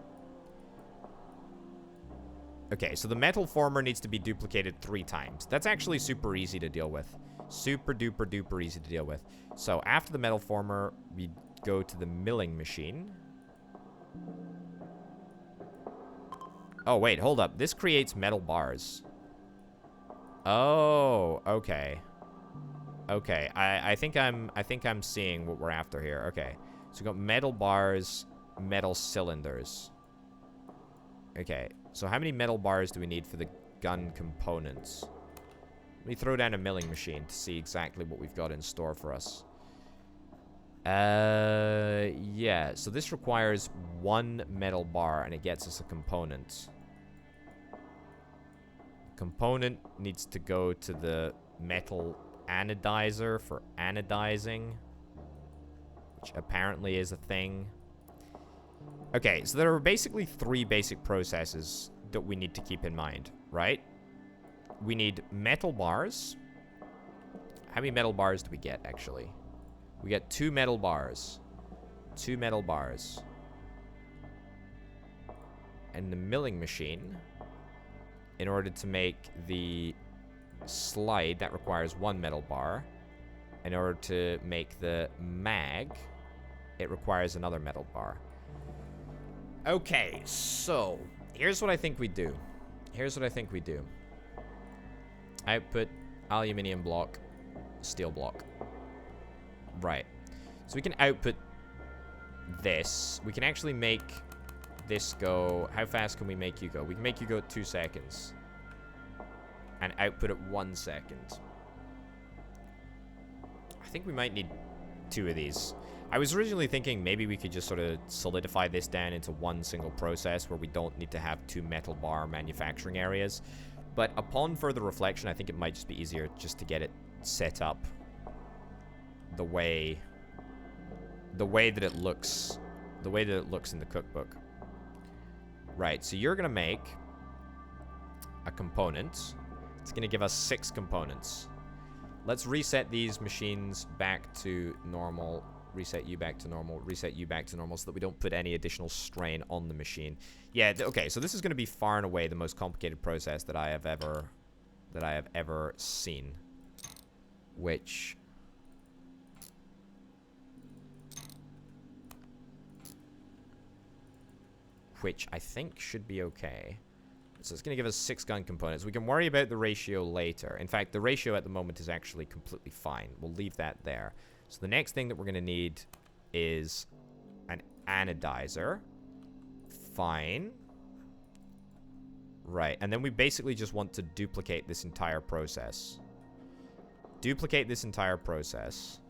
Okay, so the metal former needs to be duplicated 3 times. That's actually super easy to deal with. Super duper duper easy to deal with. So after the metal former, we go to the milling machine. Oh, wait, hold up. This creates metal bars. Oh, okay. Okay, I think I'm seeing what we're after here. Okay. So we got metal bars, metal cylinders. Okay, so how many metal bars do we need for the gun components? Let me throw down a milling machine to see exactly what we've got in store for us. Yeah, so this requires 1 metal bar and it gets us a component. Component needs to go to the metal anodizer for anodizing, which apparently is a thing. Okay, so there are basically 3 basic processes that we need to keep in mind, right? We need metal bars. How many metal bars do we get, actually? We get 2 metal bars. 2 metal bars. And the milling machine, in order to make the slide, that requires 1 metal bar. In order to make the mag, it requires another metal bar. Okay, so here's what I think we do. Output, aluminium block, steel block. Right. So we can output this. We can actually make this go... How fast can we make you go? We can make you go at 2 seconds. And output at 1 second. I think we might need 2 of these. I was originally thinking maybe we could just sort of solidify this down into 1 single process where we don't need to have 2 metal bar manufacturing areas. But upon further reflection, I think it might just be easier just to get it set up the way that it looks. The way that it looks in the cookbook. Right, so you're going to make a component. It's going to give us 6 components. Let's reset these machines back to normal. Reset you back to normal. Reset you back to normal so that we don't put any additional strain on the machine. Yeah, okay, so this is going to be far and away the most complicated process that I have ever seen. Which I think should be okay. So it's going to give us 6 gun components. We can worry about the ratio later. In fact, the ratio at the moment is actually completely fine. We'll leave that there. So the next thing that we're going to need is an anodizer. Fine. Right, and then we basically just want to duplicate this entire process. Duplicate this entire process.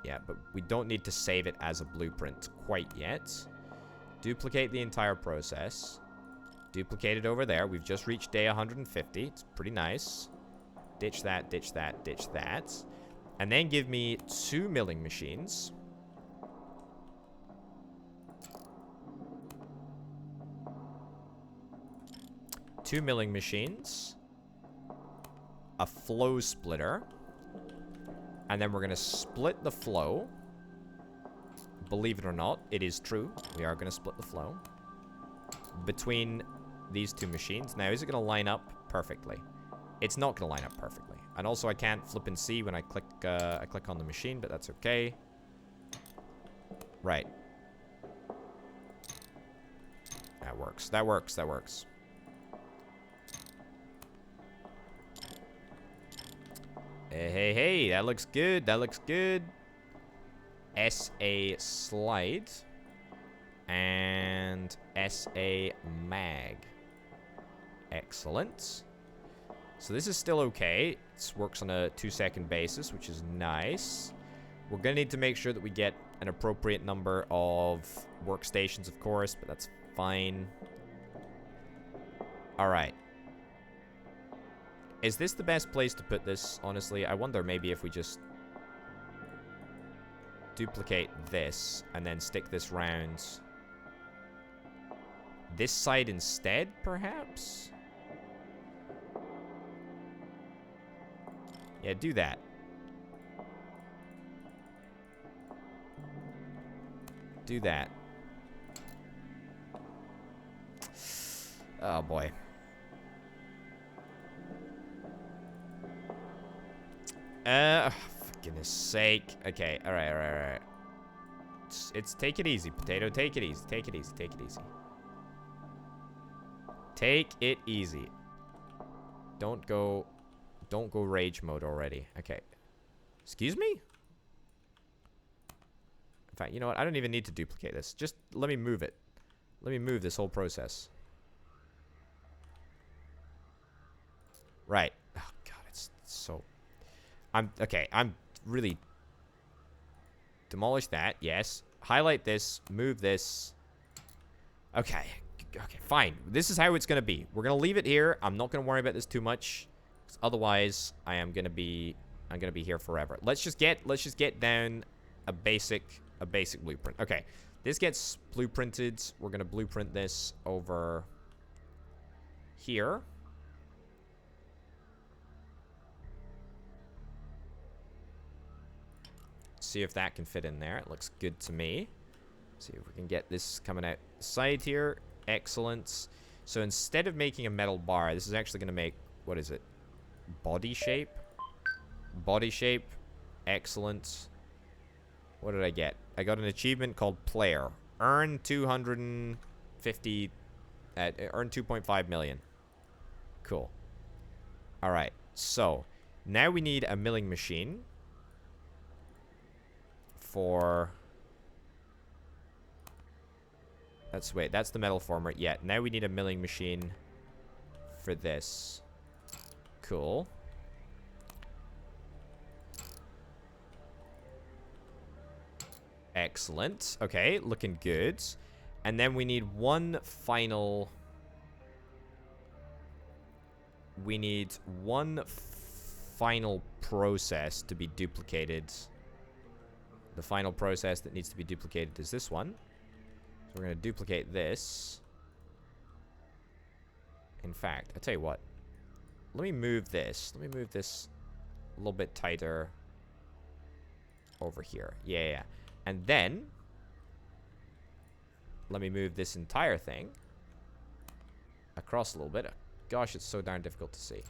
Yeah, but we don't need to save it as a blueprint quite yet. Duplicate the entire process. Duplicate it over there. We've just reached day 150. It's pretty nice. Ditch that, ditch that, ditch that. And then give me 2 milling machines. Two milling machines. A flow splitter. And then we're going to split the flow. Believe it or not, it is true. We are going to split the flow between these 2 machines. Now, is it going to line up perfectly? It's not going to line up perfectly. And also, I can't flip and see when I click on the machine, but that's okay. Right. That works. That works. That works. Hey, that looks good. That looks good. SA slide. And SA mag. Excellent. So this is still okay. It works on a 2-second basis, which is nice. We're going to need to make sure that we get an appropriate number of workstations, of course, but that's fine. Alright. Is this the best place to put this, honestly? I wonder maybe if we just duplicate this and then stick this round this side instead, perhaps? Yeah, do that. Do that. Oh, boy. For goodness sake. Okay, alright. It's take it easy, Potato. Take it easy. Take it easy. Take it easy. Take it easy. Don't go rage mode already. Okay. Excuse me? In fact, you know what? I don't even need to duplicate this. Just let me move it. Let me move this whole process. Right. Oh, God, it's so... Okay, I'm really... Demolish that, yes. Highlight this, move this. Okay, fine. This is how it's going to be. We're going to leave it here. I'm not going to worry about this too much. Otherwise, I'm going to be here forever. Let's just get down a basic blueprint. Okay, this gets blueprinted. We're going to blueprint this over here. See if that can fit in there. It looks good to me. See if we can get this coming out the side here. Excellent. So instead of making a metal bar, this is actually going to make, what is it? Body shape? Body shape. Excellent. What did I get? I got an achievement called Player. Earn 250... earn 2.5 million. Cool. Alright. So, now we need a milling machine. For... That's the metal former. Yeah, now we need a milling machine for this. Cool. Excellent. Okay, looking good. And then we need one final... We need one final process to be duplicated. The final process that needs to be duplicated is this one. So we're going to duplicate this. In fact, I'll tell you what. Let me move this. Let me move this a little bit tighter over here. Yeah. And then, let me move this entire thing across a little bit. Gosh, it's so darn difficult to see.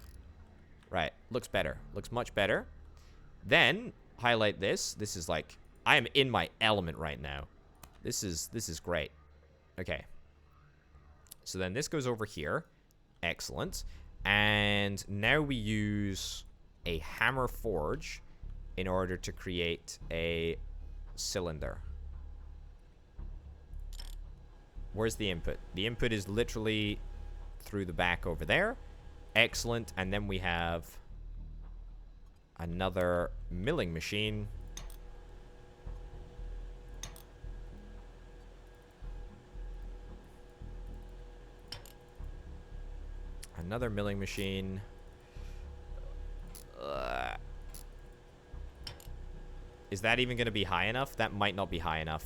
Right. Looks better. Looks much better. Then, highlight this. This is like... I am in my element right now. This is great. Okay. So then this goes over here. Excellent. And now we use a hammer forge in order to create a cylinder. Where's the input? The input is literally through the back over there. Excellent. And then we have another milling machine. Another milling machine. Is that even going to be high enough? That might not be high enough.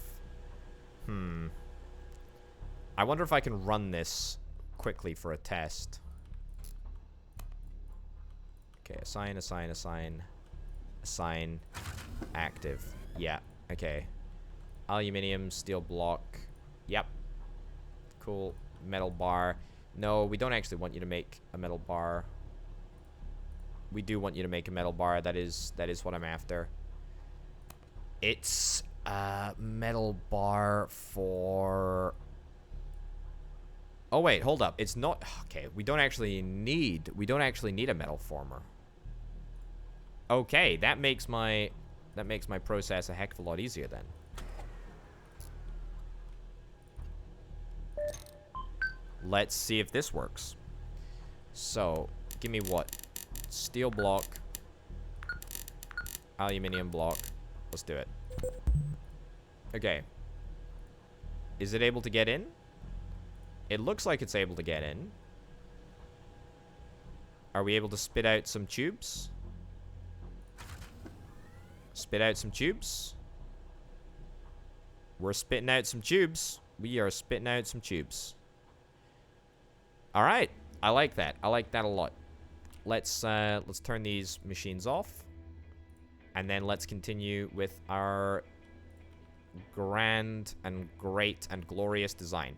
I wonder if I can run this quickly for a test. Okay, assign. Active. Yeah, okay. Aluminium, steel block. Yep. Cool. Metal bar. No, we don't actually want you to make a metal bar. We do want you to make a metal bar. That is what I'm after. It's a metal bar for... Oh wait, hold up. It's not... Okay, we don't actually need a metal former. Okay, that makes my process a heck of a lot easier then. Let's see if this works. So, give me what? Steel block. Aluminium block. Let's do it. Okay. Is it able to get in? It looks like it's able to get in. Are we able to spit out some tubes? Spit out some tubes. We're spitting out some tubes. We are spitting out some tubes. Alright. I like that. I like that a lot. Let's turn these machines off. And then let's continue with our grand and great and glorious design.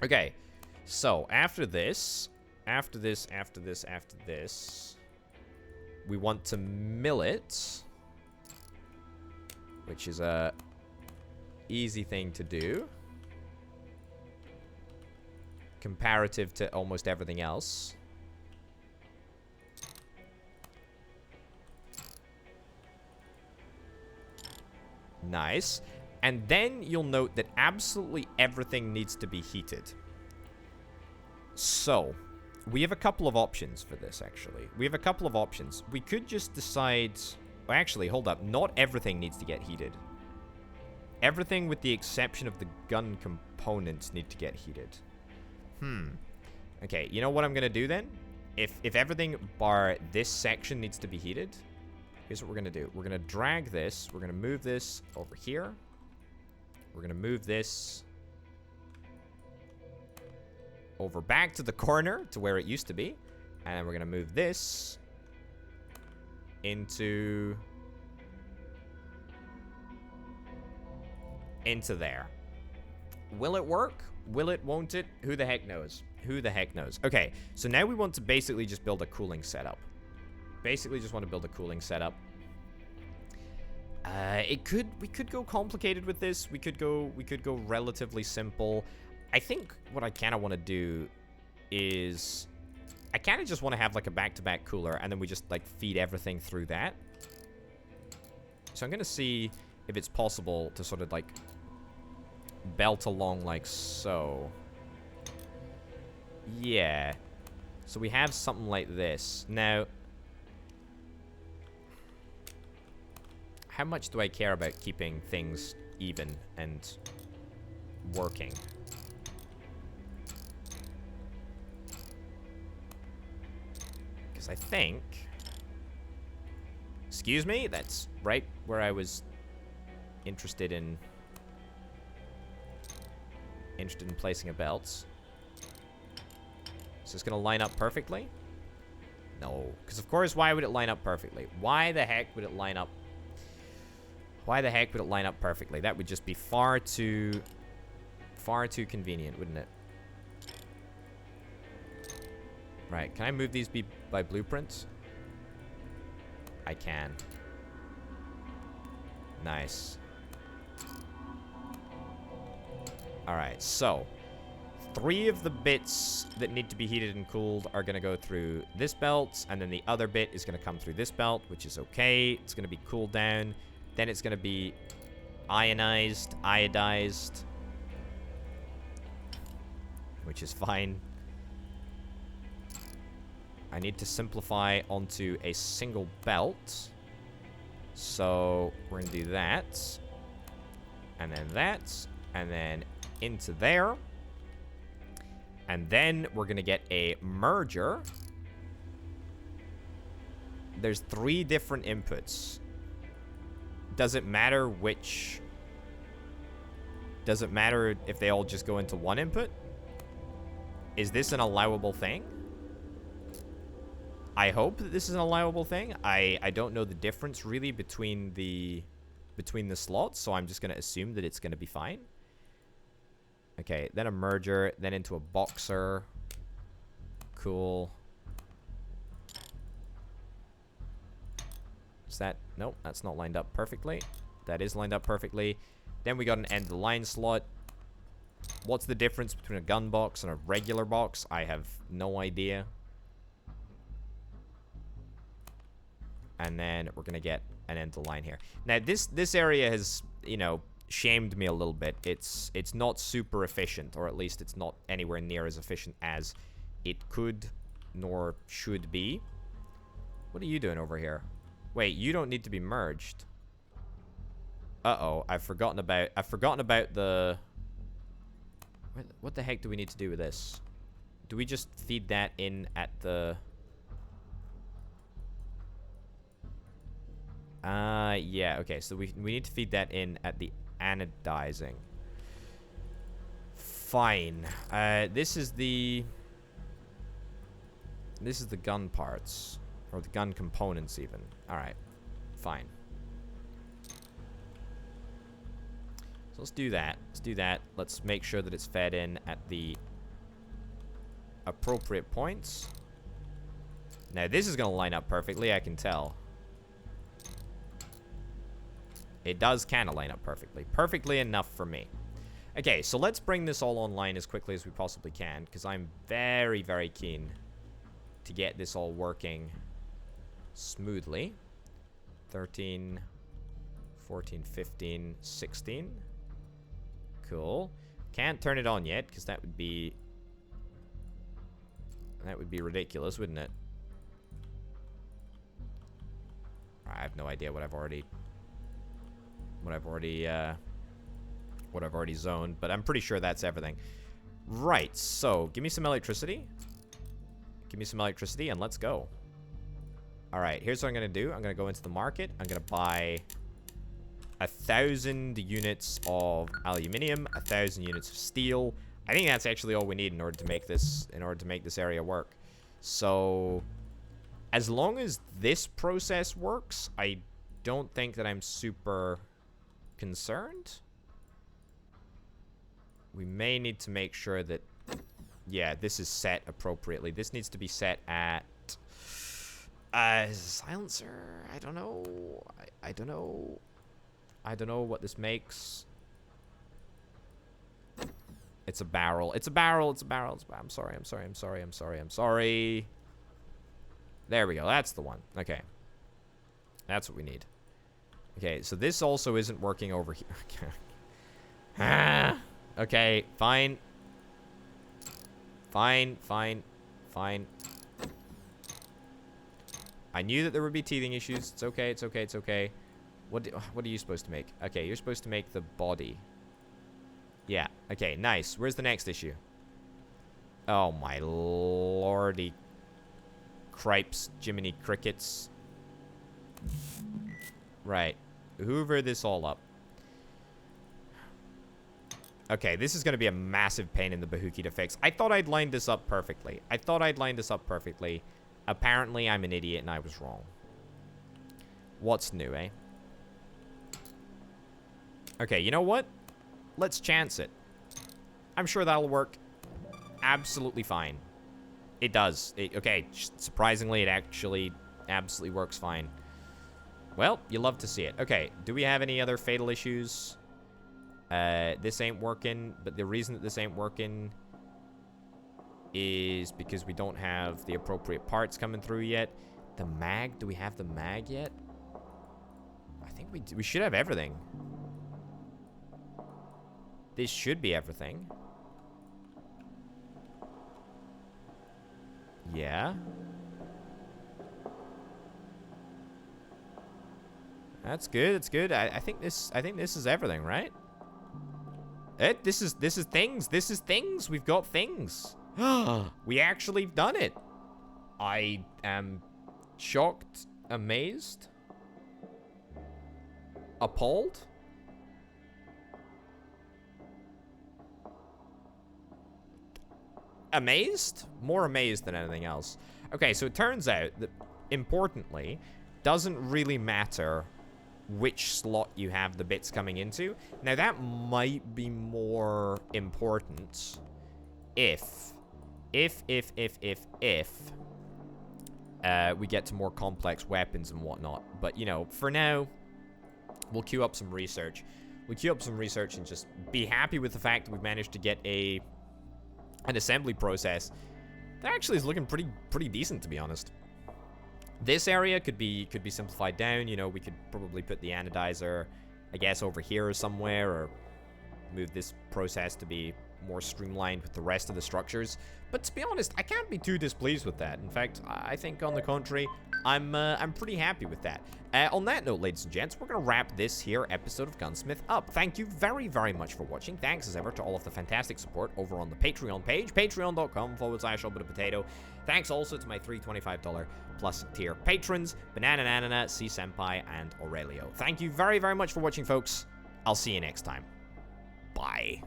Okay. So, after this, we want to mill it, which is a easy thing to do comparative to almost everything else. Nice. And then you'll note that absolutely everything needs to be heated. So, we have a couple of options for this, actually. We have a couple of options. We could just decide... Well, actually, hold up. Not everything needs to get heated. Everything with the exception of the gun components need to get heated. Okay, you know what I'm going to do then? If everything bar this section needs to be heated, here's what we're going to do. We're going to drag this. We're going to move this over here. We're going to move this over back to the corner to where it used to be. And then we're going to move this into there. Will it work? Will it? Won't it? Who the heck knows? Who the heck knows? Okay, so now we want to basically just build a cooling setup. Basically just want to build a cooling setup. We could go complicated with this. We could go relatively simple. I think what I kind of want to do is I kind of just want to have like a back-to-back cooler, and then we just like feed everything through that. So I'm going to see if it's possible to sort of like belt along like so. Yeah. So we have something like this. Now, how much do I care about keeping things even and working? Because I think... Excuse me? That's right where I was interested in placing a belt. So it's going to line up perfectly? No. Because, of course, why would it line up perfectly? Why the heck would it line up? Why the heck would it line up perfectly? That would just be far too convenient, wouldn't it? Right. Can I move these by blueprints? I can. Nice. Alright, so 3 of the bits that need to be heated and cooled are going to go through this belt, and then the other bit is going to come through this belt, which is okay. It's going to be cooled down. Then it's going to be iodized, which is fine. I need to simplify onto a single belt. So we're going to do that. And then that. And then into there. And then we're going to get a merger. There's 3 different inputs. Does it matter which... Does it matter if they all just go into one input? Is this an allowable thing? I hope that this is an allowable thing. I don't know the difference really between the slots, so I'm just going to assume that it's going to be fine. Okay, then a merger, then into a boxer. Cool. Is that... Nope, that's not lined up perfectly. That is lined up perfectly. Then we got an end of the line slot. What's the difference between a gun box and a regular box? I have no idea. And then we're going to get an end line here. Now, this area has, you know, shamed me a little bit. It's not super efficient, or at least it's not anywhere near as efficient as it could nor should be. What are you doing over here? Wait, you don't need to be merged. Uh-oh, I've forgotten about the... What the heck do we need to do with this? Do we just feed that in at the... yeah, okay, so we need to feed that in at the anodizing. Fine. This is the gun parts. Or the gun components, even. Alright. Fine. So let's do that. Let's do that. Let's make sure that it's fed in at the appropriate points. Now, this is going to line up perfectly, I can tell. It does kind of line up perfectly. Perfectly enough for me. Okay, so let's bring this all online as quickly as we possibly can, because I'm very, very keen to get this all working smoothly. 13, 14, 15, 16. Cool. Can't turn it on yet, because that would be ridiculous, wouldn't it? I have no idea what I've already zoned, but I'm pretty sure that's everything. Right, so give me some electricity. Give me some electricity and let's go. Alright, here's what I'm gonna do. I'm gonna go into the market. I'm gonna buy 1,000 units of aluminium, 1,000 units of steel. I think that's actually all we need in order to make this area work. So as long as this process works, I don't think that I'm super concerned. We may need to make sure that, yeah, this is set appropriately. This needs to be set at silencer. I don't know. I don't know. I don't know what this makes. It's a barrel. It's a barrel. It's a barrel. It's a barrel. I'm sorry. I'm sorry. I'm sorry. I'm sorry. I'm sorry. There we go. That's the one. Okay. That's what we need. Okay, so this also isn't working over here. Okay, fine. Fine, fine, fine. I knew that there would be teething issues. It's okay, it's okay, it's okay. What are you supposed to make? Okay, you're supposed to make the body. Yeah, okay, nice. Where's the next issue? Oh my lordy. Cripes, Jiminy Crickets. Right. Hoover this all up. Okay, this is going to be a massive pain in the Bahuki to fix. I thought I'd lined this up perfectly. Apparently, I'm an idiot and I was wrong. What's new, eh? Okay, you know what? Let's chance it. I'm sure that'll work absolutely fine. It does. Okay, surprisingly, it actually absolutely works fine. Well, you love to see it. Okay, do we have any other fatal issues? This ain't working, but the reason that this ain't working is because we don't have the appropriate parts coming through yet. The mag, do we have the mag yet? I think we should have everything. This should be everything. Yeah. That's good. That's good. I think this is everything, right? This is things. This is things. We've got things. We actually done it. I am shocked, amazed, appalled. Amazed? More amazed than anything else. Okay, so it turns out that, importantly, doesn't really matter which slot you have the bits coming into. Now, that might be more important if we get to more complex weapons and whatnot. But, you know, for now, we'll queue up some research. We'll queue up some research and just be happy with the fact that we've managed to get an assembly process that actually is looking pretty decent, to be honest. This area could be simplified down. You know, we could probably put the anodizer, I guess, over here somewhere, or move this process to be more streamlined with the rest of the structures. But to be honest, I can't be too displeased with that. In fact, I think on the contrary, I'm pretty happy with that. On that note, ladies and gents, we're gonna wrap this here episode of Gunsmith up. Thank you very, very much for watching. Thanks as ever to all of the fantastic support over on the Patreon page, patreon.com/potato. Thanks also to my $325 plus tier patrons, Banana Nanana, C Senpai, and Aurelio. Thank you very, very much for watching, folks. I'll see you next time. Bye.